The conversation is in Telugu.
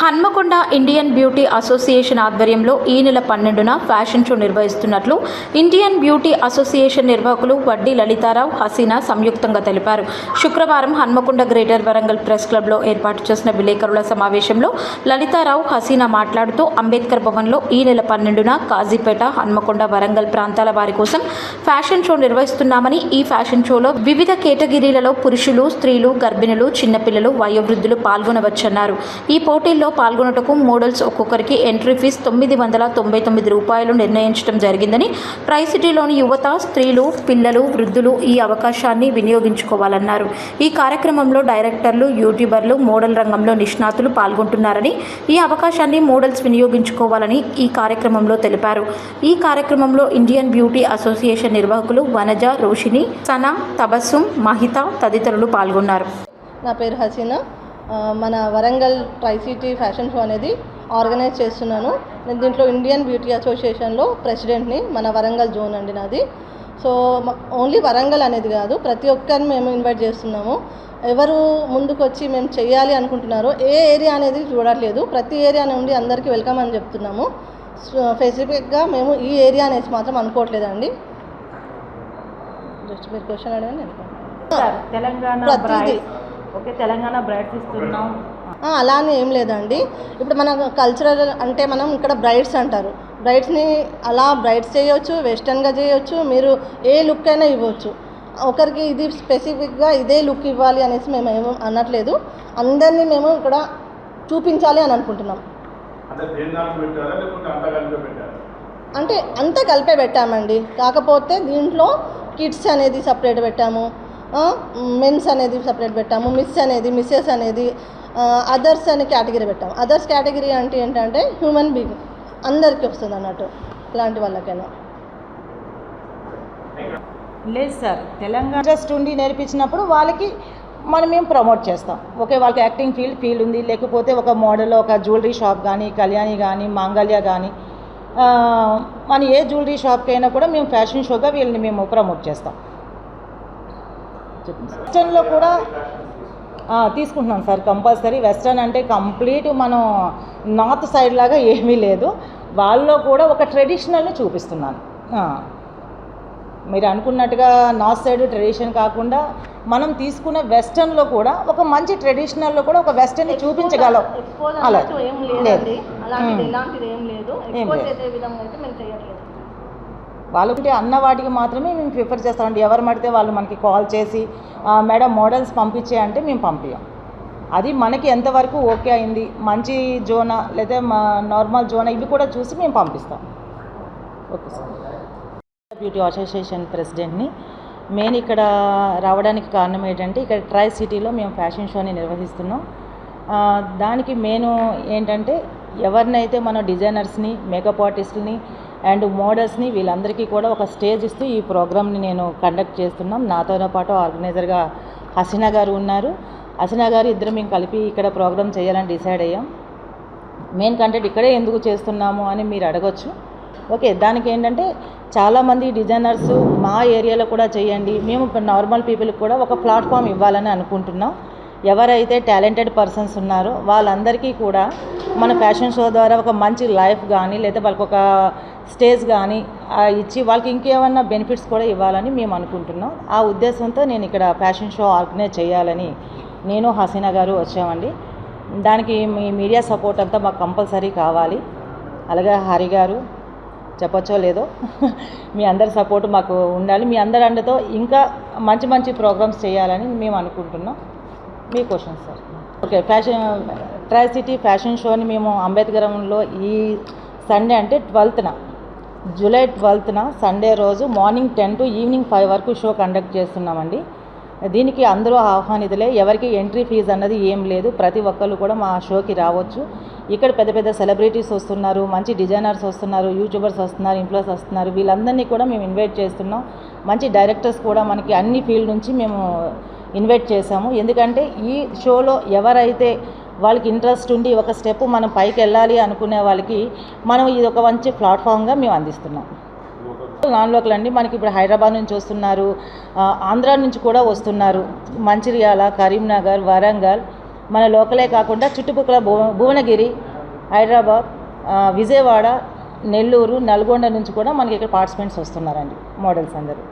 హన్మకొండ ఇండియన్ బ్యూటీ అసోసియేషన్ ఆధ్వర్యంలో ఈ నెల 12న ఫ్యాషన్ షో నిర్వహిస్తున్నట్లు ఇండియన్ బ్యూటీ అసోసియేషన్ నిర్వాహకులు వడ్డీ లలితారావు, హసీనా సంయుక్తంగా తెలిపారు. శుక్రవారం హన్మకొండ గ్రేటర్ వరంగల్ ప్రెస్ క్లబ్లో ఏర్పాటు చేసిన విలేకరుల సమావేశంలో లలితారావు, హసీనా మాట్లాడుతూ అంబేద్కర్ భవన్లో ఈ నెల 12న కాజీపేట, హన్మకొండ, వరంగల్ ప్రాంతాల వారి కోసం ఫ్యాషన్ షో నిర్వహిస్తున్నామని, ఈ ఫ్యాషన్ షోలో వివిధ కేటగిరీలలో పురుషులు, స్త్రీలు, గర్భిణులు, చిన్నపిల్లలు, వయోవృద్ధులు పాల్గొనవచ్చన్నారు. ఈ పోటీల్లో పాల్గొనుటకు మోడల్స్ ఒక్కొక్కరికి ఎంట్రీ ఫీజు ₹999 నిర్ణయించడం జరిగిందని, ట్రై సిటీలోని యువత, స్త్రీలు, పిల్లలు, వృద్ధులు ఈ అవకాశాన్ని వినియోగించుకోవాలన్నారు. ఈ కార్యక్రమంలో డైరెక్టర్లు, యూట్యూబర్లు, మోడల్ రంగంలో నిష్ణాతులు పాల్గొంటున్నారని, ఈ అవకాశాన్ని మోడల్స్ వినియోగించుకోవాలని ఈ కార్యక్రమంలో తెలిపారు. ఈ కార్యక్రమంలో ఇండియన్ బ్యూటీ అసోసియేషన్ నిర్వాహకులు వనజ, రోషిని, సనా, తబస్సుం, మహిత తదితరులు పాల్గొన్నారు. నా పేరు హసీనా. మన Warangal try city fashion show అనేది ఆర్గనైజ్ చేస్తున్నాను. నేను దీంట్లో ఇండియన్ బ్యూటీ అసోసియేషన్లో ప్రెసిడెంట్ని. మన వరంగల్ జోన్ అండి నాది. సో ఓన్లీ వరంగల్ అనేది కాదు, ప్రతి ఒక్కరిని మేము ఇన్వైట్ చేస్తున్నాము. ఎవరు ముందుకు వచ్చి మేము చేయాలి అనుకుంటున్నారో ఏ ఏరియా అనేది చూడట్లేదు, ప్రతి ఏరియా నుండి అందరికీ వెల్కమ్ అని చెప్తున్నాము. స్పెసిఫిక్గా మేము ఈ ఏరియా అనేది మాత్రం అనుకోవట్లేదండి. జస్ట్ మీరు క్వశ్చన్ అడగండి. తెలంగాణ బ్రైడ్స్ ఇస్తున్నాం అలా అని ఏం లేదండి. ఇప్పుడు మన కల్చరల్ అంటే మనం ఇక్కడ బ్రైడ్స్ అంటారు. బ్రైడ్స్ని అలా బ్రైడ్స్ చేయొచ్చు, వెస్టర్న్గా చేయొచ్చు, మీరు ఏ లుక్ అయినా ఇవ్వచ్చు. ఒకరికి ఇది స్పెసిఫిక్గా ఇదే లుక్ ఇవ్వాలి అనేసి మేము ఏమో అనట్లేదు. అందరినీ మేము ఇక్కడ చూపించాలి అని అనుకుంటున్నాం. అంటే అంతా కలిపే పెట్టామండి. కాకపోతే దీంట్లో కిడ్స్ అనేది సపరేట్ పెట్టాము, మెన్స్ అనేది సపరేట్ పెట్టాము, మిస్సెస్ అనేది అదర్స్ అనే కేటగిరీ పెట్టాము. అదర్స్ కేటగిరీ అంటే ఏంటంటే హ్యూమన్ బీయింగ్ అందరికీ వస్తుంది అన్నట్టు, ఇలాంటి వాళ్ళకైనా. లేదు సార్, తెలంగాణ ఇంట్రెస్ట్ ఉండి నేర్పించినప్పుడు వాళ్ళకి మేము ప్రమోట్ చేస్తాం. ఓకే, వాళ్ళకి యాక్టింగ్ ఫీల్డ్ ఉంది, లేకపోతే ఒక మోడల్, ఒక జ్యువెలరీ షాప్ కానీ, కళ్యాణి కానీ, మాంగళ్య కానీ, మన ఏ జ్యువెలరీ షాప్కి అయినా కూడా మేము ఫ్యాషన్ షోగా వీళ్ళని మేము ప్రమోట్ చేస్తాం. వెస్టర్న్లో కూడా తీసుకుంటున్నాం సార్, కంపల్సరీ. వెస్టర్న్ అంటే కంప్లీట్ మనం నార్త్ సైడ్ లాగా ఏమీ లేదు, వాళ్ళలో కూడా ఒక ట్రెడిషనల్ని చూపిస్తున్నాను. మీరు అనుకున్నట్టుగా నార్త్ సైడ్ ట్రెడిషన్ కాకుండా మనం తీసుకున్న వెస్టర్న్లో కూడా ఒక మంచి ట్రెడిషనల్లో కూడా ఒక వెస్టర్న్ని చూపించగలం. అలా వాళ్ళకి అన్న వాటికి మాత్రమే మేము ప్రిఫర్ చేస్తామండి. ఎవరు పడితే వాళ్ళు మనకి కాల్ చేసి మేడం మోడల్స్ పంపించే అంటే మేము పంపించాం. అది మనకి ఎంతవరకు ఓకే అయింది, మంచి జోనా లేదా నార్మల్ జోనా, ఇవి కూడా చూసి మేము పంపిస్తాం. Okay sir. బ్యూటీ అసోసియేషన్ ప్రెసిడెంట్ని. మెయిన్ ఇక్కడ రావడానికి కారణం ఏంటంటే ఇక్కడ ట్రై సిటీలో మేము ఫ్యాషన్ షోని నిర్వహిస్తున్నాం. దానికి మెయిన్ ఏంటంటే ఎవరినైతే మన డిజైనర్స్ని, మేకప్ ఆర్టిస్టులని అండ్ మోడల్స్ని వీళ్ళందరికీ కూడా ఒక స్టేజ్ ఇస్తూ ఈ ప్రోగ్రామ్ని నేను కండక్ట్ చేస్తున్నాం. నాతో పాటు ఆర్గనైజర్గా హసీనా గారు ఉన్నారు. హసీనా గారు ఇద్దరు మేము కలిపి ఇక్కడ ప్రోగ్రామ్ చేయాలని డిసైడ్ అయ్యాం. మెయిన్ కంటెంట్ ఇక్కడే ఎందుకు చేస్తున్నాము అని మీరు అడగచ్చు. ఓకే, దానికి ఏంటంటే చాలామంది డిజైనర్స్ మా ఏరియాలో కూడా చేయండి, మేము నార్మల్ పీపుల్కి కూడా ఒక ప్లాట్ఫామ్ ఇవ్వాలని అనుకుంటున్నాం. ఎవరైతే టాలెంటెడ్ పర్సన్స్ ఉన్నారో వాళ్ళందరికీ కూడా మన ఫ్యాషన్ షో ద్వారా ఒక మంచి లైఫ్ కానీ లేదా వాళ్ళకి ఒక స్టేజ్ కానీ ఇచ్చి వాళ్ళకి ఇంకేమన్నా బెనిఫిట్స్ కూడా ఇవ్వాలని మేము అనుకుంటున్నాం. ఆ ఉద్దేశంతో నేను ఇక్కడ ఫ్యాషన్ షో ఆర్గనైజ్ చేయాలని నేను, హసీనా గారు వచ్చామండి. దానికి మీ మీడియా సపోర్ట్ అంతా మాకు కంపల్సరీ కావాలి. అలాగే హరి గారు చెప్పచ్చో లేదో మీ అందరి సపోర్ట్ మాకు ఉండాలి. మీ అందరి అండతో ఇంకా మంచి మంచి ప్రోగ్రామ్స్ చేయాలని మేము అనుకుంటున్నాం. మీ question sir. Okay, tri city fashion షోని మేము అంబేద్కరంలో ఈ సండే అంటే 12న, జూలై 12న సండే రోజు మార్నింగ్ 10 to ఈవినింగ్ 5 వరకు షో కండక్ట్ చేస్తున్నామండి. దీనికి అందరూ ఆహ్వానితులే, ఎవరికి ఎంట్రీ ఫీజు అన్నది ఏం లేదు. ప్రతి ఒక్కళ్ళు కూడా మా షోకి రావచ్చు. ఇక్కడ పెద్ద పెద్ద సెలబ్రిటీస్ వస్తున్నారు, మంచి డిజైనర్స్ వస్తున్నారు, యూట్యూబర్స్ వస్తున్నారు, ఇన్ఫ్లుయెన్సర్స్ వస్తున్నారు. వీళ్ళందరినీ కూడా మేము ఇన్వైట్ చేస్తున్నాం. మంచి డైరెక్టర్స్ కూడా మనకి అన్ని ఫీల్డ్ నుంచి మేము ఇన్వైట్ చేశాము. ఎందుకంటే ఈ షోలో ఎవరైతే వాళ్ళకి ఇంట్రెస్ట్ ఉండి ఒక స్టెప్ మనం పైకి వెళ్ళాలి అనుకునే వాళ్ళకి మనం ఇది ఒక మంచి ప్లాట్ఫామ్గా మేము అందిస్తున్నాం. నాన్ లోకల్ అండి, మనకి ఇప్పుడు హైదరాబాద్ నుంచి వస్తున్నారు, ఆంధ్ర నుంచి కూడా వస్తున్నారు, మంచిర్యాల, కరీంనగర్, వరంగల్, మన లోకలే కాకుండా చుట్టుపక్కల భువనగిరి, హైదరాబాద్, విజయవాడ, నెల్లూరు, నల్గొండ నుంచి కూడా మనకి ఇక్కడ పార్టిసిపెంట్స్ వస్తున్నారండి మోడల్స్ అందరూ.